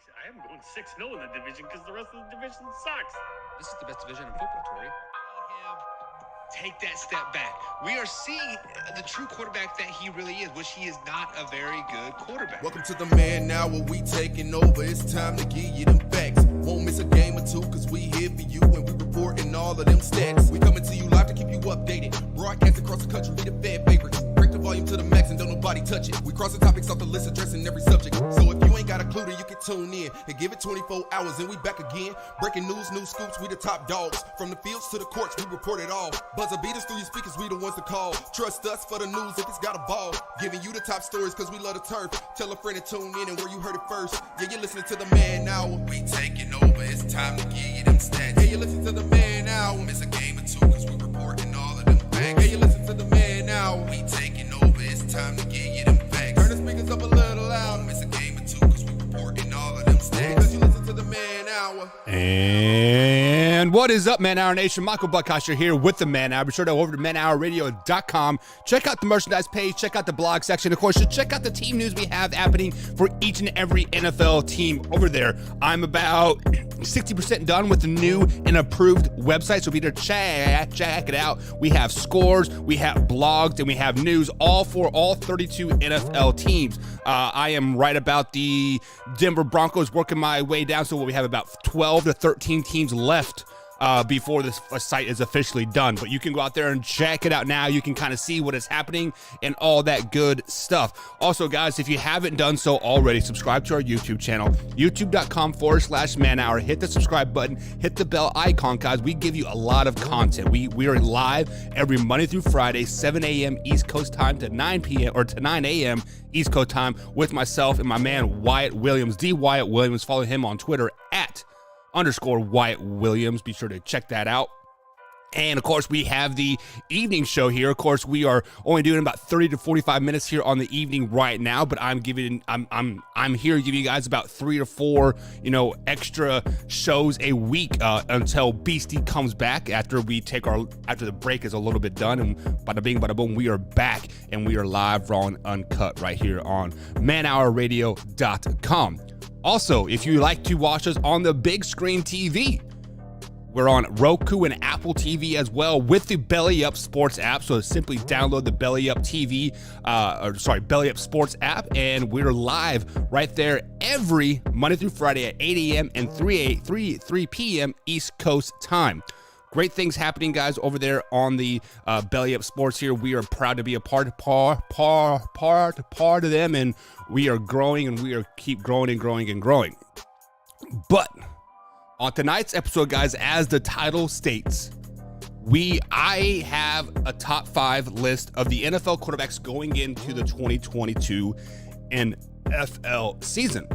Actually, I am going 6-0 in the division because the rest of the division sucks. This is the best division in football, Tori. Take that step back. We are seeing the true quarterback that he really is, which he is not a very good quarterback. Welcome to the Man Now, where we taking over. It's time to give you them facts. Won't miss a game or two, cause we here for you and we reporting all of them stats. We coming to you live to keep you updated. Broadcast across the country, we the fan favorites. Break the volume to the max and don't nobody touch it. We cross the topics off the list, addressing every subject. So if you ain't got a clue, then you can tune in and give it 24 hours and we back again. Breaking news, new scoops, we the top dogs. From the fields to the courts, we report it all. Buzzer beaters through your speakers, we the ones to call. Trust us for the news if it's got a ball. Giving you the top stories cause we love the turf. Tell a friend to tune in and where you heard it first. Yeah, you're listening to the Man Now. We taking over, it's time to give you them stats. Yeah, you listen to the Man Now. Miss a game or two cause we reporting all of them facts. Yeah, you listen to the Man Now. We taking over, it's time to give you them facts. Turn the speakers up a little loud. Miss a game or two cause we reporting all of them stats. Cause you listen to the Man Hour. And what is up, Man Hour Nation? Michael Buckhouse here with the Man Hour. Be sure to go over to manhourradio.com. Check out the merchandise page. Check out the blog section. Of course, check out the team news we have happening for each and every NFL team over there. I'm about 60% done with the new and approved website, so be there, check it out. We have scores, we have blogs, and we have news all for all 32 NFL teams. I am right about the Denver Broncos, working my way down, so we have about 12 to 13 teams left before this site is officially done. But you can go out there and check it out now. You can kind of see what is happening and all that good stuff. Also, guys, if you haven't done so already, subscribe to our YouTube channel, youtube.com/Man Hour. Hit the subscribe button, hit the bell icon, guys. We give you a lot of content. We are live every Monday through Friday, 7 a.m. East Coast time to 9 p.m. or to 9 a.m. East Coast time with myself and my man Wyatt Williams, D. Wyatt Williams. Follow him on Twitter at _Wyatt Williams. Be sure to check that out. And of course, we have the evening show here. Of course, we are only doing about 30 to 45 minutes here on the evening right now, but I'm here to give you guys about 3 to 4, extra shows a week until Beastie comes back after the break is a little bit done, and bada bing, bada boom, we are back and we are live, raw and uncut right here on manhourradio.com. Also, if you like to watch us on the big screen TV, we're on Roku and Apple TV as well with the Belly Up Sports app. So simply download the Belly Up Belly Up Sports app, and we're live right there every Monday through Friday at 8 a.m. and 3 p.m. East Coast time. Great things happening, guys, over there on the Belly Up Sports here. We are proud to be a part of them, and we are growing, and we are keep growing and growing and growing. But on tonight's episode, guys, as the title states, I have a top 5 list of the NFL quarterbacks going into the 2022 NFL season.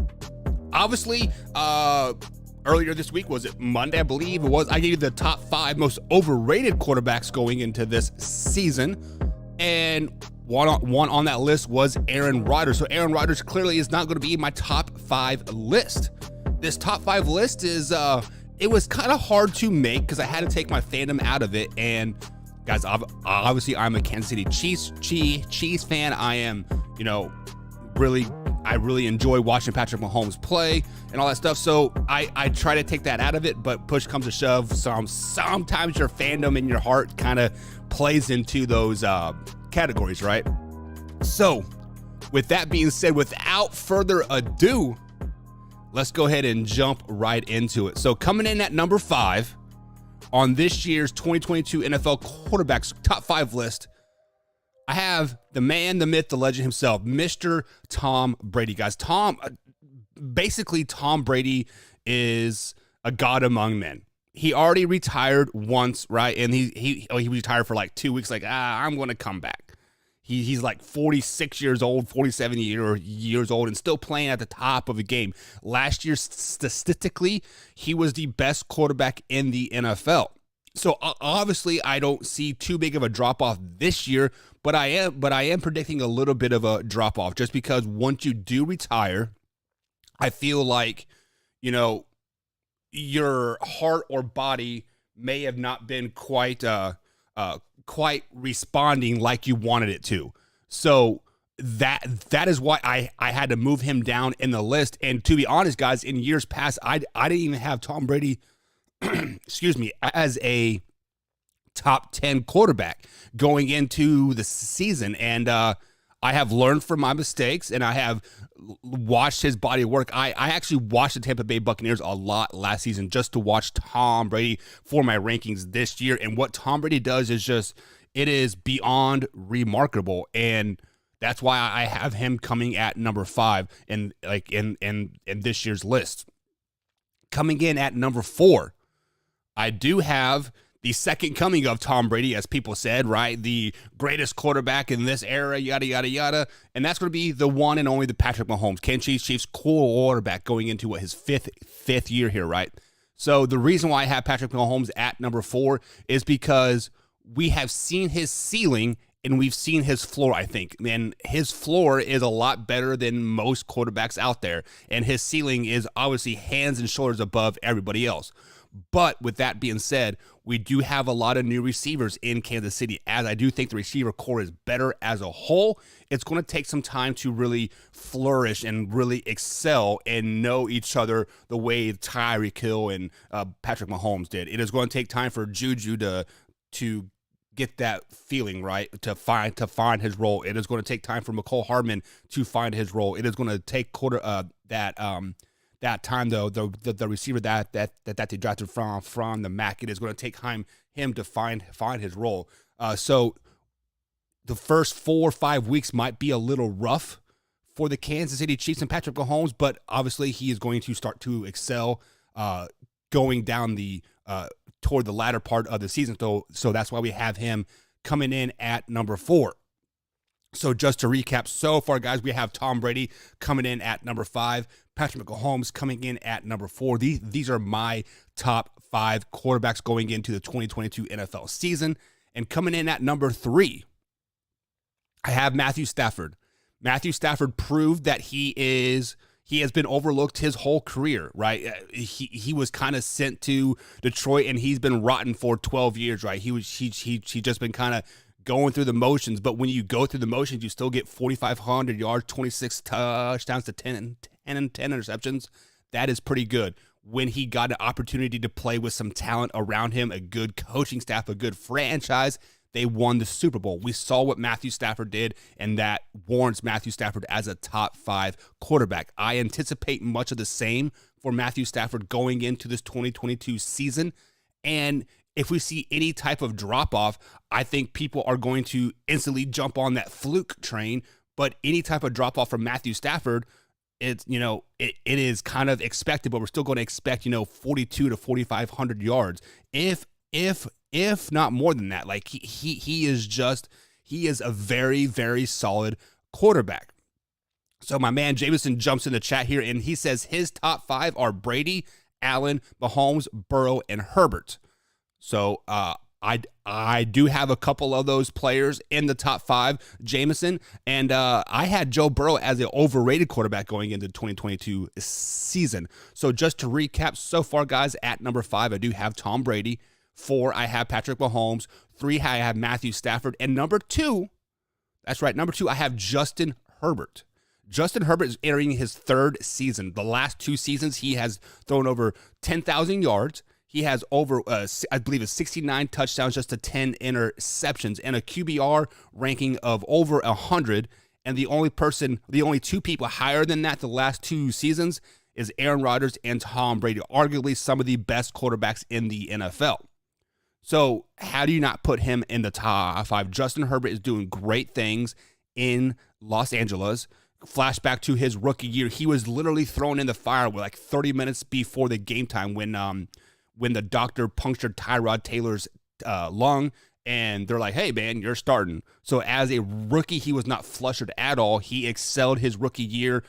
Obviously, earlier this week, was it Monday, I believe it was, I gave you the top 5 most overrated quarterbacks going into this season, and one on that list was Aaron Rodgers. So Aaron Rodgers clearly is not going to be in my top 5 list. This top 5 list is, it was kind of hard to make because I had to take my fandom out of it. And guys, obviously I'm a Kansas City Chiefs fan. I am, I really enjoy watching Patrick Mahomes play and all that stuff. So I try to take that out of it, but push comes to shove. Sometimes your fandom and your heart kind of plays into those categories, right? So with that being said, without further ado, let's go ahead and jump right into it. So coming in at number 5 on this year's 2022 NFL quarterbacks top 5 list, I have the man, the myth, the legend himself, Mr. Tom Brady. Guys, Tom Brady is a god among men. He already retired once, right? And he retired for like 2 weeks, like, I'm going to come back. He's like 46 years old, 47 years old, and still playing at the top of the game. Last year, statistically, he was the best quarterback in the NFL. So obviously, I don't see too big of a drop off this year, but I am predicting a little bit of a drop off, just because once you do retire, I feel like, your heart or body may have not been quite responding like you wanted it to. So that is why I had to move him down in the list. And to be honest, guys, in years past, I didn't even have Tom Brady, excuse me, as a top 10 quarterback going into the season. And I have learned from my mistakes, and I have watched his body of work. I actually watched the Tampa Bay Buccaneers a lot last season just to watch Tom Brady for my rankings this year. And what Tom Brady does is just, it is beyond remarkable. And that's why I have him coming at number 5 in this year's list. Coming in at number 4, I do have the second coming of Tom Brady, as people said, right? The greatest quarterback in this era, yada, yada, yada. And that's going to be the one and only the Patrick Mahomes, Kansas Chiefs quarterback going into his fifth year here, right? So the reason why I have Patrick Mahomes at number 4 is because we have seen his ceiling and we've seen his floor, I think. And his floor is a lot better than most quarterbacks out there. And his ceiling is obviously hands and shoulders above everybody else. But with that being said, we do have a lot of new receivers in Kansas City, as I do think the receiver core is better as a whole. It's going to take some time to really flourish and really excel and know each other the way Tyreek Hill and Patrick Mahomes did. It is going to take time for Juju to get that feeling right, to find his role. It is going to take time for McCole Hardman to find his role. It is going to take that time, though, the receiver that they drafted from the MAC, it is going to take time him to find his role. So the first 4 or 5 weeks might be a little rough for the Kansas City Chiefs and Patrick Mahomes, but obviously he is going to start to excel going down toward the latter part of the season. So that's why we have him coming in at number 4. So just to recap so far, guys, we have Tom Brady coming in at number 5, Patrick Mahomes coming in at number 4. These are my top 5 quarterbacks going into the 2022 NFL season. And coming in at number 3, I have Matthew Stafford. Matthew Stafford proved that he has been overlooked his whole career, right? He was kind of sent to Detroit, and he's been rotten for 12 years, right? He just been kind of going through the motions, but when you go through the motions, you still get 4,500 yards, 26 touchdowns to 10 interceptions. That is pretty good. When he got an opportunity to play with some talent around him, a good coaching staff, a good franchise, they won the Super Bowl. We saw what Matthew Stafford did, and that warrants Matthew Stafford as a top 5 quarterback. I anticipate much of the same for Matthew Stafford going into this 2022 season. And if we see any type of drop-off, I think people are going to instantly jump on that fluke train. But any type of drop-off from Matthew Stafford, it is kind of expected, but we're still going to expect, 42 to 4,500 yards. If not more than that. Like he is a very, very solid quarterback. So my man Jameson jumps in the chat here, and he says his top 5 are Brady, Allen, Mahomes, Burrow, and Herbert. So I do have a couple of those players in the top 5, Jameson, and I had Joe Burrow as an overrated quarterback going into the 2022 season. So just to recap so far, guys, at number 5, I do have Tom Brady. 4, I have Patrick Mahomes. 3, I have Matthew Stafford. And number 2, that's right, number 2, I have Justin Herbert. Justin Herbert is entering his 3rd season. The last 2 seasons, he has thrown over 10,000 yards. He has over, I believe, 69 touchdowns just to 10 interceptions, and a QBR ranking of over 100. And the only 2 people higher than that the last 2 seasons is Aaron Rodgers and Tom Brady, arguably some of the best quarterbacks in the NFL. So how do you not put him in the top 5? Justin Herbert is doing great things in Los Angeles. Flashback to his rookie year, he was literally thrown in the fire with like 30 minutes before the game time when the doctor punctured Tyrod Taylor's lung, and they're like, hey, man, you're starting. So as a rookie, he was not flustered at all. He excelled his rookie year.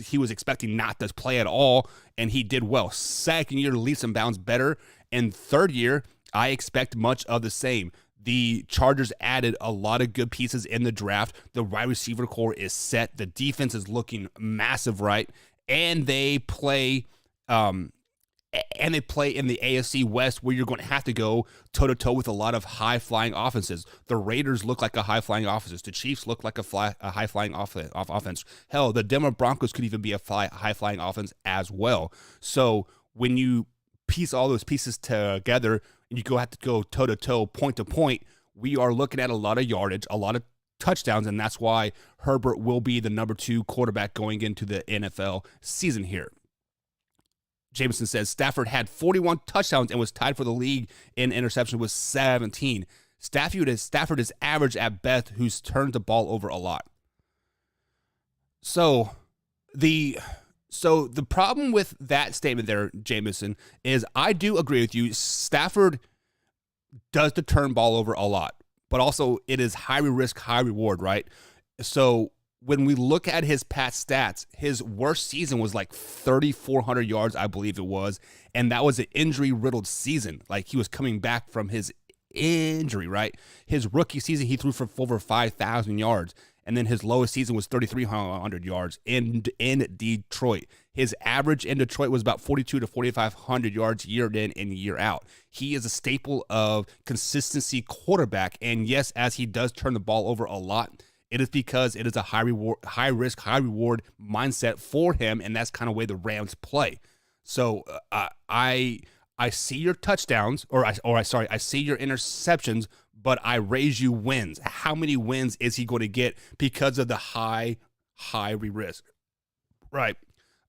He was expecting not to play at all, and he did well. Second year, leaps and bounds better. And third year, I expect much of the same. The Chargers added a lot of good pieces in the draft. The wide receiver core is set. The defense is looking massive, right? And they play and they play in the AFC West, where you're going to have to go toe-to-toe with a lot of high-flying offenses. The Raiders look like a high-flying offense. The Chiefs look like a high-flying offense. Hell, the Denver Broncos could even be a high-flying offense as well. So when you piece all those pieces together and you have to go toe-to-toe, point-to-point, we are looking at a lot of yardage, a lot of touchdowns, and that's why Herbert will be the number 2 quarterback going into the NFL season here. Jameson says Stafford had 41 touchdowns and was tied for the league in interception with 17. Stafford is average at best, who's turned the ball over a lot. So the problem with that statement there, Jameson, is I do agree with you. Stafford does the turn ball over a lot, but also it is high risk, high reward, right? So when we look at his past stats, his worst season was like 3,400 yards, I believe it was. And that was an injury-riddled season. Like, he was coming back from his injury, right? His rookie season, he threw for over 5,000 yards. And then his lowest season was 3,300 yards in Detroit. His average in Detroit was about 4,200 to 4,500 yards year in and year out. He is a staple of consistency quarterback. And yes, as he does turn the ball over a lot, it is because it is a high risk, high reward mindset for him, and that's kind of the way the Rams play. So I see your touchdowns, I see your interceptions, but I raise you wins. How many wins is he going to get because of the high risk? Right.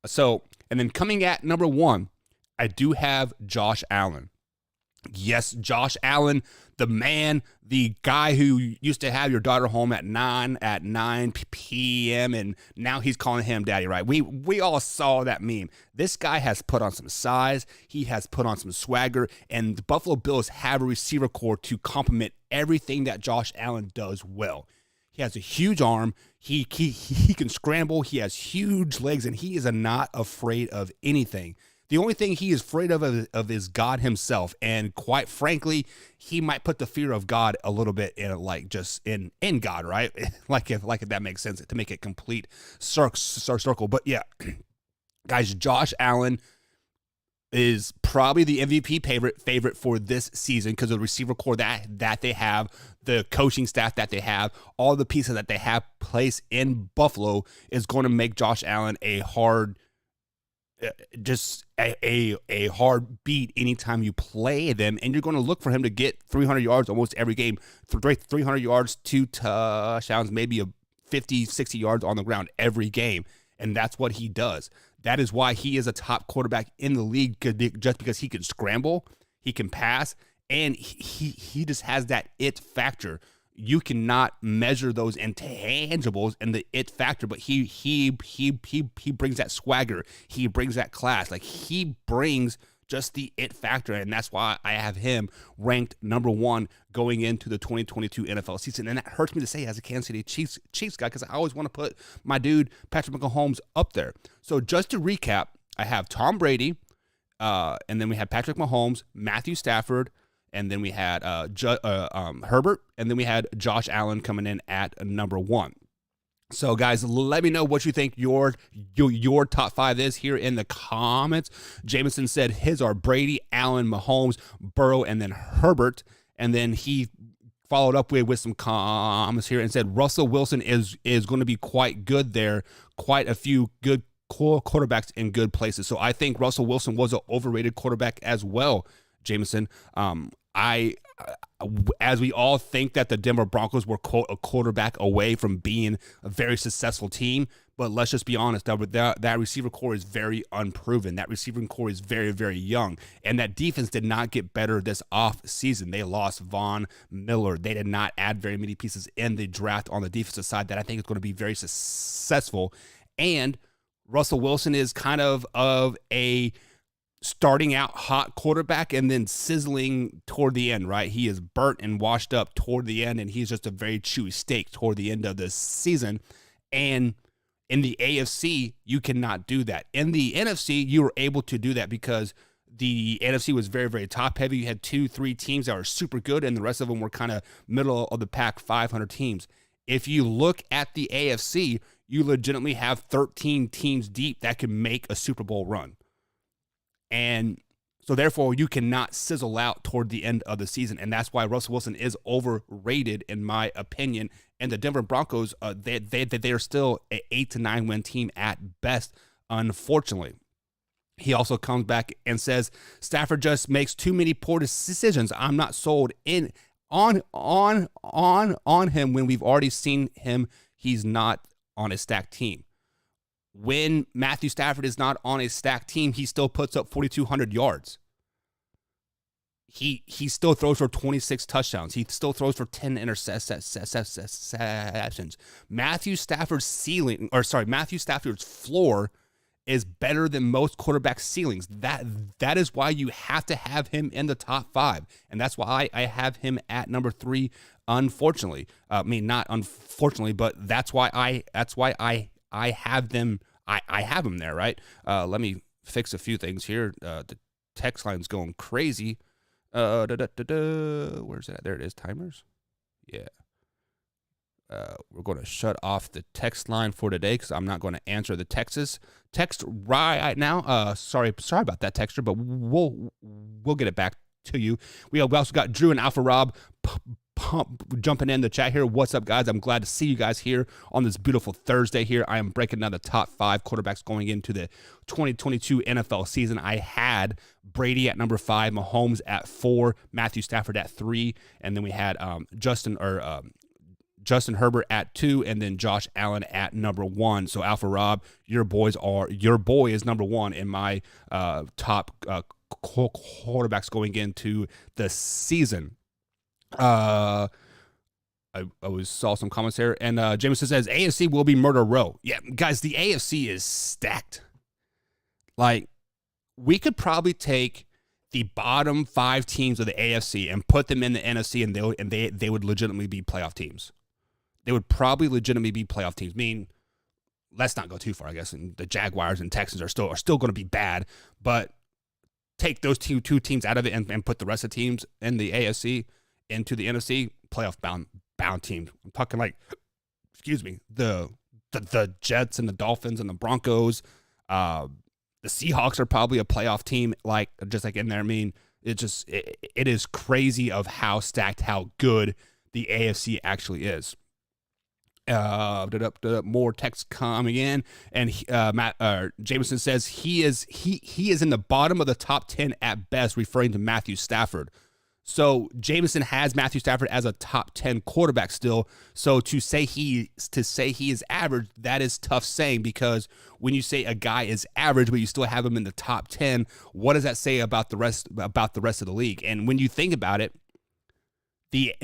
So, and then coming at number 1, I do have Josh Allen. Yes, Josh Allen, the man, the guy who used to have your daughter home at 9 p.m. and now he's calling him daddy, right? We all saw that meme. This guy has put on some size, he has put on some swagger, and the Buffalo Bills have a receiver core to complement everything that Josh Allen does well. He has a huge arm, he can scramble, he has huge legs, and he is not afraid of anything. The only thing he is afraid of is God himself. And quite frankly, he might put the fear of God a little bit in God, right? like if that makes sense, to make it complete circle. But yeah, guys, Josh Allen is probably the MVP favorite for this season because of the receiver core that they have, the coaching staff that they have, all the pieces that they have placed in Buffalo is going to make Josh Allen a hard beat anytime you play them, and you're going to look for him to get 300 yards almost every game, 300 yards, 2 touchdowns, maybe a 50, 60 yards on the ground every game, and that's what he does. That is why he is a top quarterback in the league, just because he can scramble, he can pass, and he just has that it factor. You cannot measure those intangibles and the it factor, but he brings that swagger. He brings that class. Like, he brings just the it factor, and that's why I have him ranked number 1 going into the 2022 NFL season. And that hurts me to say as a Kansas City Chiefs guy, because I always want to put my dude Patrick Mahomes up there. So just to recap, I have Tom Brady, and then we have Patrick Mahomes, Matthew Stafford, and then we had Herbert, and then we had Josh Allen coming in at number 1. So, guys, let me know what you think your top 5 is here in the comments. Jameson said his are Brady, Allen, Mahomes, Burrow, and then Herbert. And then he followed up with some comments here and said Russell Wilson is going to be quite good there. Quite a few good quarterbacks in good places. So I think Russell Wilson was an overrated quarterback as well, Jameson. As we all think that the Denver Broncos were, quote, a quarterback away from being a very successful team, but let's just be honest, that receiver core is very unproven. That receiving core is very, very young, and that defense did not get better this off season. They lost Von Miller. They did not add very many pieces in the draft on the defensive side that I think is going to be very successful, and Russell Wilson is kind of a starting out hot quarterback and then sizzling toward the end, right? He is burnt and washed up toward the end, and he's just a very chewy steak toward the end of the season. And in the AFC, you cannot do that. In the NFC, you were able to do that because the NFC was very, very top heavy. You had 2-3 teams that were super good, and the rest of them were kind of middle of the pack 500 teams. If you look at the AFC, you legitimately have 13 teams deep that can make a Super Bowl run. And So therefore, you cannot sizzle out toward the end of the season, and that's why Russell Wilson is overrated in my opinion. And the Denver Broncos, they are still an 8 to 9 win team at best, unfortunately. He also comes back and says Stafford just makes too many poor decisions. I'm not sold in on him when we've already seen him. He's not on a stacked team. When Matthew Stafford is not on a stacked team, he still puts up 4,200 yards. He still throws for 26 touchdowns. He still throws for 10 interceptions. Matthew Stafford's floor is better than most quarterback ceilings. That is why you have to have him in the top 5, and that's why I have him at number 3. Unfortunately, not unfortunately, but that's why I have them. I have them there, right? Let me fix a few things here. The text line's going crazy. Where's it at? There it is. Timers. Yeah. We're going to shut off the text line for today because I'm not going to answer the text right now. Sorry about that, texter, but we'll get it back to you. We also got Drew and Alpha Rob jumping in the chat here. What's up, guys? I'm glad to see you guys here on this beautiful Thursday here. I am breaking down the top 5 quarterbacks going into the 2022 NFL season. I had Brady at number 5, Mahomes at 4, Matthew Stafford at 3, and then we had Justin Herbert at 2, and then Josh Allen at number 1. So Alpha Rob, your boy is number 1 in my top quarterbacks going into the season. I saw some comments here, and Jameson says AFC will be murder row. Yeah, guys, the AFC is stacked. Like, we could probably take the bottom 5 teams of the AFC and put them in the NFC, and they would legitimately be playoff teams. They would probably legitimately be playoff teams. I mean, let's not go too far, I guess. And the Jaguars and Texans are still going to be bad, but take those two teams out of it and put the rest of the teams in the AFC into the NFC, playoff bound teams. I'm talking like, the Jets and the Dolphins and the Broncos. The Seahawks are probably a playoff team, just like in there. I mean, it is crazy of how stacked, how good the AFC actually is. More text coming in, and Jameson says he is in the bottom of the top 10 at best, referring to Matthew Stafford. So Jameson has Matthew Stafford as a top 10 quarterback still. So to say he is average, that is tough saying, because when you say a guy is average but you still have him in the top 10, what does that say about the rest of the league? And when you think about it, the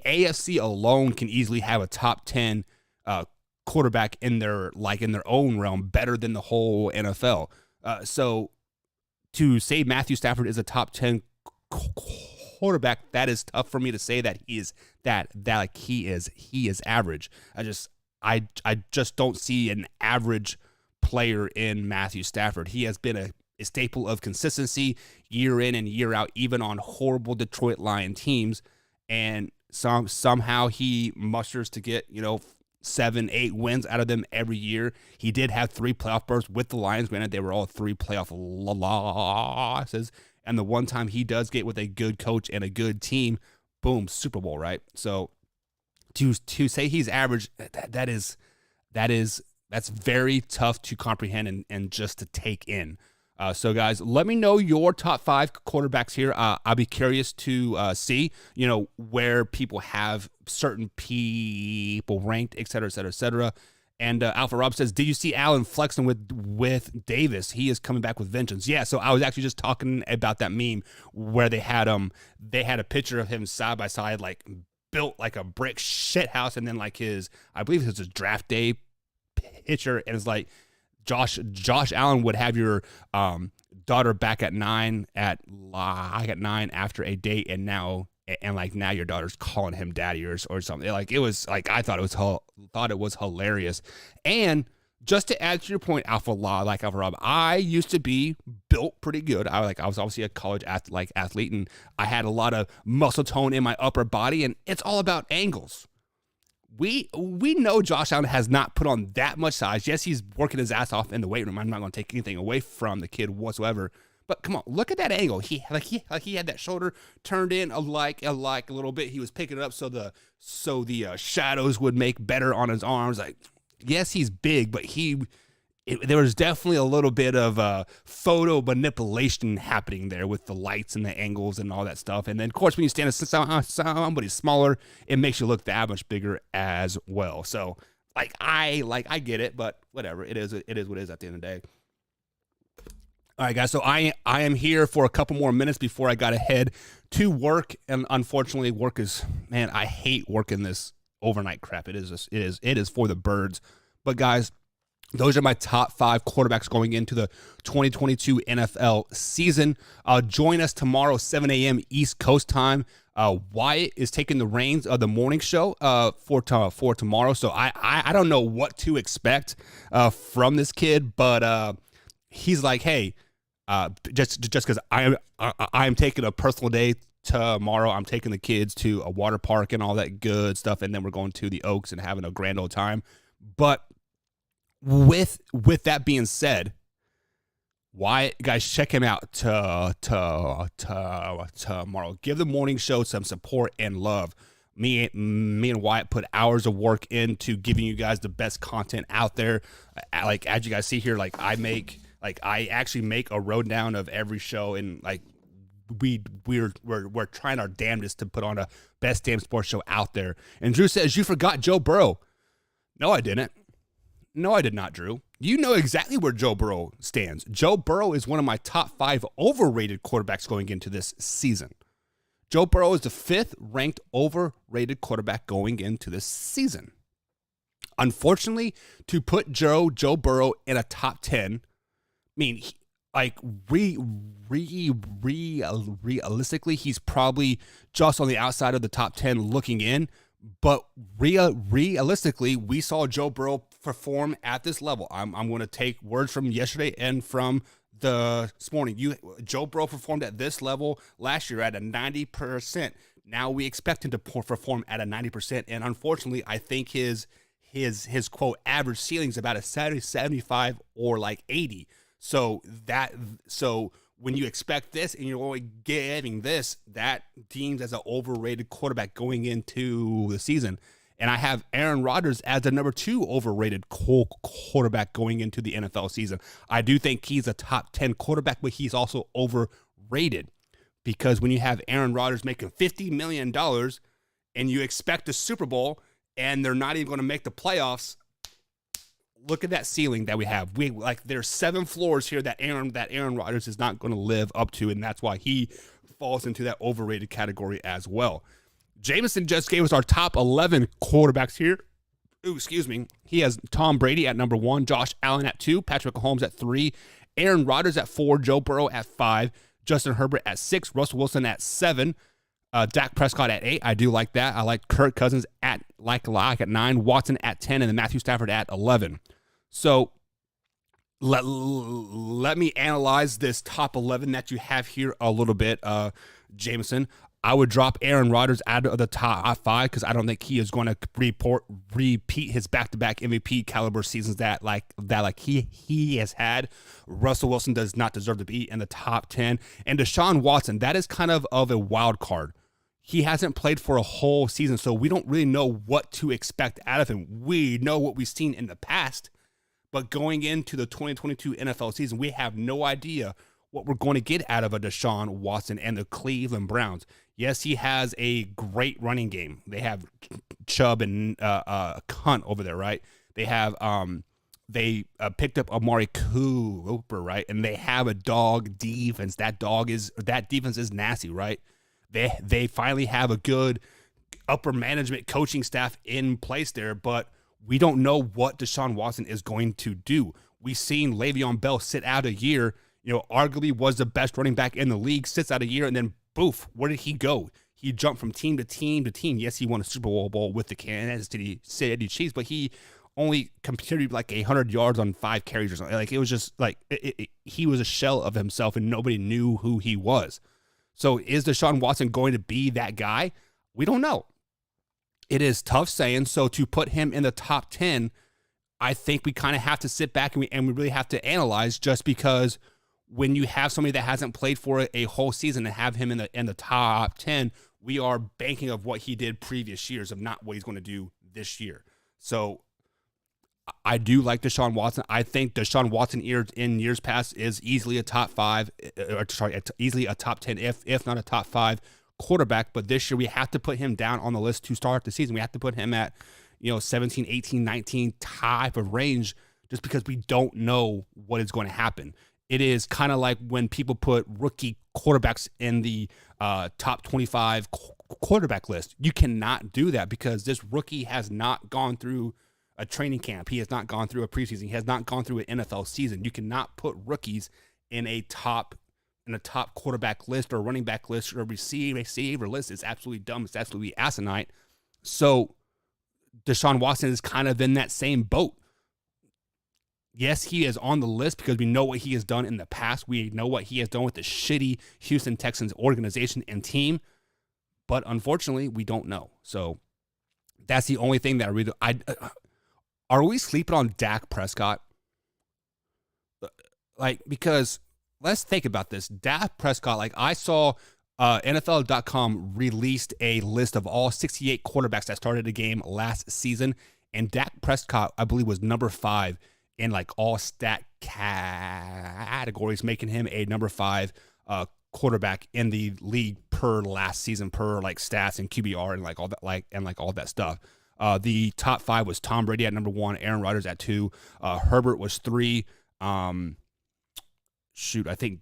AFC alone can easily have a top 10 quarterback in their own realm, better than the whole NFL. So to say Matthew Stafford is a top 10 quarterback, that is tough for me to say that he is average. I just don't see an average player in Matthew Stafford. He has been a staple of consistency year in and year out, even on horrible Detroit Lion teams, and somehow he musters to get 7-8 wins out of them every year. He did have 3 playoff berths with the Lions. Granted, they were all 3 playoff losses. And the one time he does get with a good coach and a good team, boom, Super Bowl, right? So to say he's average, that's very tough to comprehend and just to take in. So guys, let me know your top 5 quarterbacks here. I'll be curious to see, where people have certain people ranked, et cetera, et cetera, et cetera. And Alpha Rob says, did you see Allen flexing with Davis? He is coming back with vengeance. Yeah, so I was actually just talking about that meme where they had a picture of him side by side, like built like a brick shit house, and then like I believe it was his draft day picture, and it's like Josh Allen would have your daughter back at 9 after a date, and now your daughter's calling him daddy or something. Like, it was like, I thought it was hilarious. And just to add to your point, Alpha Rob, I used to be built pretty good. I was obviously a college athlete, and I had a lot of muscle tone in my upper body, and it's all about angles. We know Josh Allen has not put on that much size. Yes, he's working his ass off in the weight room. I'm not going to take anything away from the kid whatsoever, But come on, look at that angle. He had that shoulder turned in like a little bit. He was picking it up so the shadows would make better on his arms. Like, yes, he's big, but there was definitely a little bit of photo manipulation happening there with the lights and the angles and all that stuff. And then, of course, when you stand somebody smaller, it makes you look that much bigger as well. So, I get it, but whatever. It is what it is at the end of the day. All right, guys, so I am here for a couple more minutes before I got to head to work, and unfortunately, work is, man, I hate working this overnight crap. It is for the birds. But guys, those are my top 5 quarterbacks going into the 2022 NFL season. Join us tomorrow, 7 a.m. East Coast time. Wyatt is taking the reins of the morning show for tomorrow, so I don't know what to expect from this kid, but he's like, hey. Just because I'm taking a personal day tomorrow, I'm taking the kids to a water park and all that good stuff, and then we're going to the Oaks and having a grand old time. But with that being said, why, guys, check him out tomorrow. Give the morning show some support and love. Me and Wyatt put hours of work into giving you guys the best content out there. Like, as you guys see here, I actually make a rundown of every show, and we're trying our damnedest to put on a best damn sports show out there. And Drew says, you forgot Joe Burrow. No, I didn't. No, I did not, Drew. You know exactly where Joe Burrow stands. Joe Burrow is one of my top 5 overrated quarterbacks going into this season. Joe Burrow is the 5th ranked overrated quarterback going into this season. Unfortunately, to put Joe Burrow in a top 10, I mean, realistically, he's probably just on the outside of the top 10 looking in. But realistically, we saw Joe Burrow perform at this level. I'm going to take words from yesterday and from this morning. Joe Burrow performed at this level last year at a 90%. Now we expect him to perform at a 90%. And unfortunately, I think his quote average ceiling is about a 70, 75 or like 80. So when you expect this and you're only getting this, that deems as an overrated quarterback going into the season. And I have Aaron Rodgers as the number 2 overrated quarterback going into the NFL season. I do think he's a top 10 quarterback, but he's also overrated, because when you have Aaron Rodgers making $50 million and you expect a Super Bowl and they're not even going to make the playoffs, look at that ceiling that we have. There's 7 floors here that Aaron Rodgers is not going to live up to, and that's why he falls into that overrated category as well. Jameson just gave us our top 11 quarterbacks here. Ooh, excuse me. He has Tom Brady at number 1, Josh Allen at 2, Patrick Mahomes at 3, Aaron Rodgers at 4, Joe Burrow at 5, Justin Herbert at 6, Russell Wilson at 7, Dak Prescott at 8. I do like that. I like Kirk Cousins at 9, Watson at 10, and then Matthew Stafford at 11. So let me analyze this top 11 that you have here a little bit, Jameson. I would drop Aaron Rodgers out of the top 5 because I don't think he is going to repeat his back-to-back MVP caliber seasons that he has had. Russell Wilson does not deserve to be in the top 10. And Deshaun Watson, that is kind of a wild card. He hasn't played for a whole season, so we don't really know what to expect out of him. We know what we've seen in the past, but going into the 2022 NFL season, we have no idea what we're going to get out of a Deshaun Watson and the Cleveland Browns. Yes, he has a great running game. They have Chubb and Cunt over there, right? They have they picked up Amari Cooper, right? And they have a dog defense. That defense is nasty, right? They finally have a good upper management coaching staff in place there, but we don't know what Deshaun Watson is going to do. We've seen Le'Veon Bell sit out a year, arguably was the best running back in the league, sits out a year, and then boof, where did he go? He jumped from team to team to team. Yes, he won a Super Bowl with the Kansas City Chiefs, but he only contributed like 100 yards on 5 carries or something. Like, it was just like he was a shell of himself, and nobody knew who he was. So is Deshaun Watson going to be that guy? We don't know. It is tough saying. So to put him in the top 10, I think we kind of have to sit back and we really have to analyze, just because when you have somebody that hasn't played for a whole season and have him in the top 10, we are banking of what he did previous years of not what he's going to do this year. So I do like Deshaun Watson. I think Deshaun Watson in years past is easily a top 5, easily a top 10, if not a top 5 quarterback. But this year we have to put him down on the list to start the season. We have to put him at 17, 18, 19 type of range, just because we don't know what is going to happen. It is kind of like when people put rookie quarterbacks in the top 25 quarterback list. You cannot do that because this rookie has not gone through a training camp. He has not gone through a preseason. He has not gone through an NFL season. You cannot put rookies in a top quarterback list or running back list or receiver list. It's absolutely dumb. It's absolutely asinine. So Deshaun Watson is kind of in that same boat. Yes, he is on the list because we know what he has done in the past. We know what he has done with the shitty Houston Texans organization and team. But unfortunately, we don't know. So that's the only thing that I really... Are we sleeping on Dak Prescott? Because let's think about this. Dak Prescott, I saw NFL.com released a list of all 68 quarterbacks that started a game last season, and Dak Prescott, I believe, was number 5 in all stat categories, making him a number 5 quarterback in the league per last season, per stats and QBR and all that, all that stuff. The top 5 was Tom Brady at number 1, Aaron Rodgers at 2, Herbert was 3. I think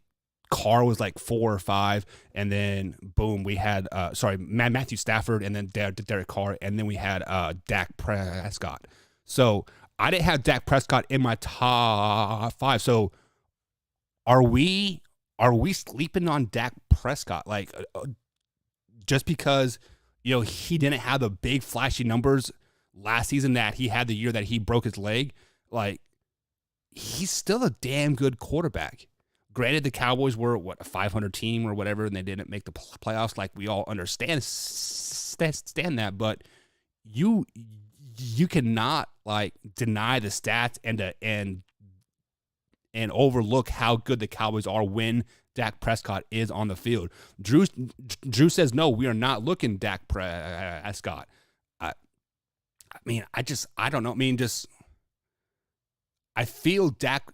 Carr was 4 or 5, and then boom, we had Matthew Stafford, and then Derek Carr, and then we had Dak Prescott. So I didn't have Dak Prescott in my top 5. So are we sleeping on Dak Prescott? Just because he didn't have the big flashy numbers last season that he had the year that he broke his leg, he's still a damn good quarterback. Granted, the Cowboys were a 500 team or whatever, and they didn't make the playoffs. We all understand that, but you cannot deny the stats and overlook how good the Cowboys are when Dak Prescott is on the field. Drew says no, we are not looking Dak Prescott. I don't know. I feel Dak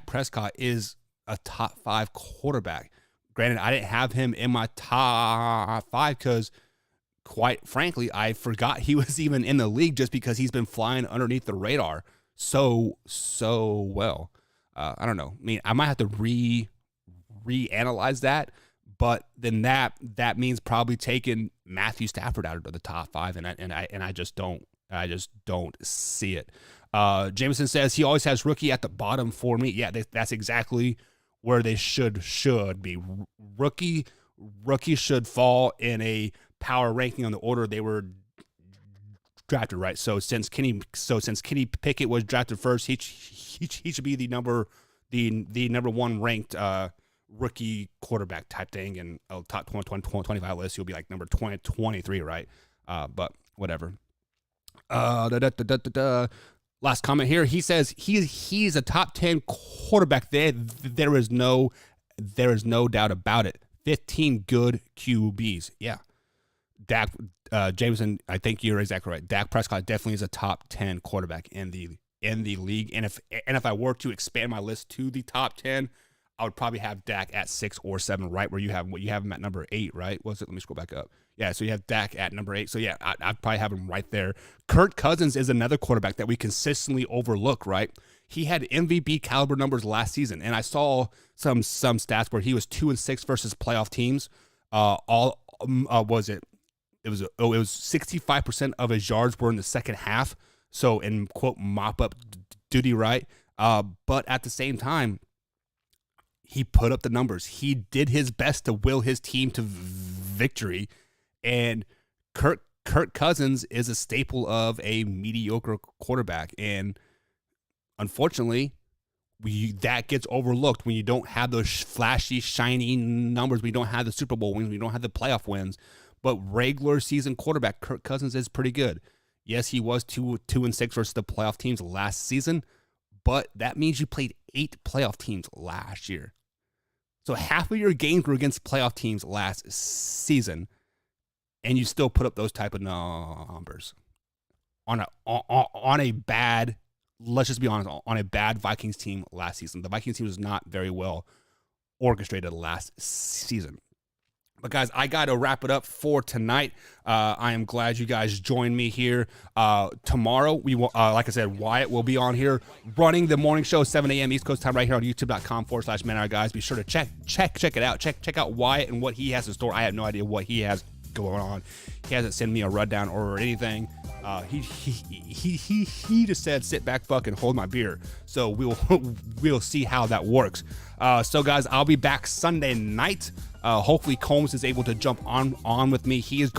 Prescott is a top 5 quarterback. Granted, I didn't have him in my top 5 because, quite frankly, I forgot he was even in the league just because he's been flying underneath the radar so well. I don't know. I might have to reanalyze that, but then that means probably taking Matthew Stafford out of the top 5, and I just don't see it. Jameson says he always has rookie at the bottom for me. Yeah, that's exactly where they should be. Rookie should fall in a power ranking on the order they were drafted, right? So since Kenny Pickett was drafted first, he should be the number 1 ranked rookie quarterback type thing, and top 25 list he'll be number 20, 23, right? But whatever. Last comment here. He says he's a top 10 quarterback. There is no doubt about it. 15 good QBs. Yeah. Dak Jameson, I think you're exactly right. Dak Prescott definitely is a top 10 quarterback in the league. And if I were to expand my list to the top 10, I would probably have Dak at 6 or 7, right where you have him at number 8, right? Was it? Let me scroll back up. Yeah, so you have Dak at number 8. So yeah, I'd probably have him right there. Kirk Cousins is another quarterback that we consistently overlook, right? He had MVP caliber numbers last season, and I saw some stats where he was 2-6 versus playoff teams. It was 65% of his yards were in the second half. So in quote mop up duty, right? But at the same time, he put up the numbers. He did his best to will his team to victory. And Kirk Cousins is a staple of a mediocre quarterback. And unfortunately, that gets overlooked when you don't have those flashy, shiny numbers. We don't have the Super Bowl wins. We don't have the playoff wins. But regular season quarterback Kirk Cousins is pretty good. Yes, he was 2-6 versus the playoff teams last season, but that means you played 8 playoff teams last year. So half of your games were against playoff teams last season, and you still put up those type of numbers on a bad, let's just be honest, on a bad Vikings team last season. The Vikings team was not very well orchestrated last season. But guys, I got to wrap it up for tonight. I am glad you guys joined me here. Tomorrow, we will, like I said, Wyatt will be on here running the morning show, 7 a.m. East Coast time, right here on youtube.com/manhour, guys. Be sure to check it out. Check out Wyatt and what he has in store. I have no idea what he has going on. He hasn't sent me a rundown or anything. He just said, sit back, Buck, and hold my beer. So we'll see how that works. So guys, I'll be back Sunday night. Hopefully Combs is able to jump on with me. He is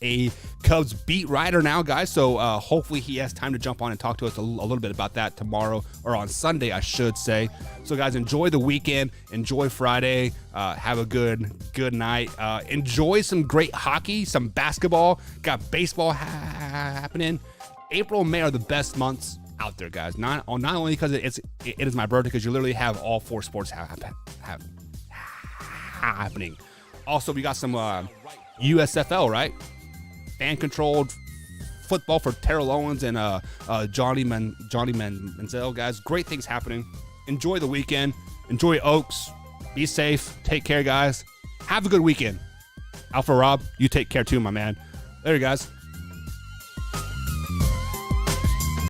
a Cubs beat writer now, guys. So hopefully he has time to jump on and talk to us a little bit about that tomorrow, or on Sunday, I should say. So guys, enjoy the weekend. Enjoy Friday. Have a good night. Enjoy some great hockey, some basketball. Got baseball happening. April and May are the best months out there, guys. Not only because it is my birthday, because you literally have all 4 sports happening. Also, we got some USFL, right? Fan-controlled football for Terrell Owens and Johnny Manziel, guys. Great things happening. Enjoy the weekend. Enjoy Oaks. Be safe. Take care, guys. Have a good weekend. Alpha Rob, you take care too, my man. There you guys.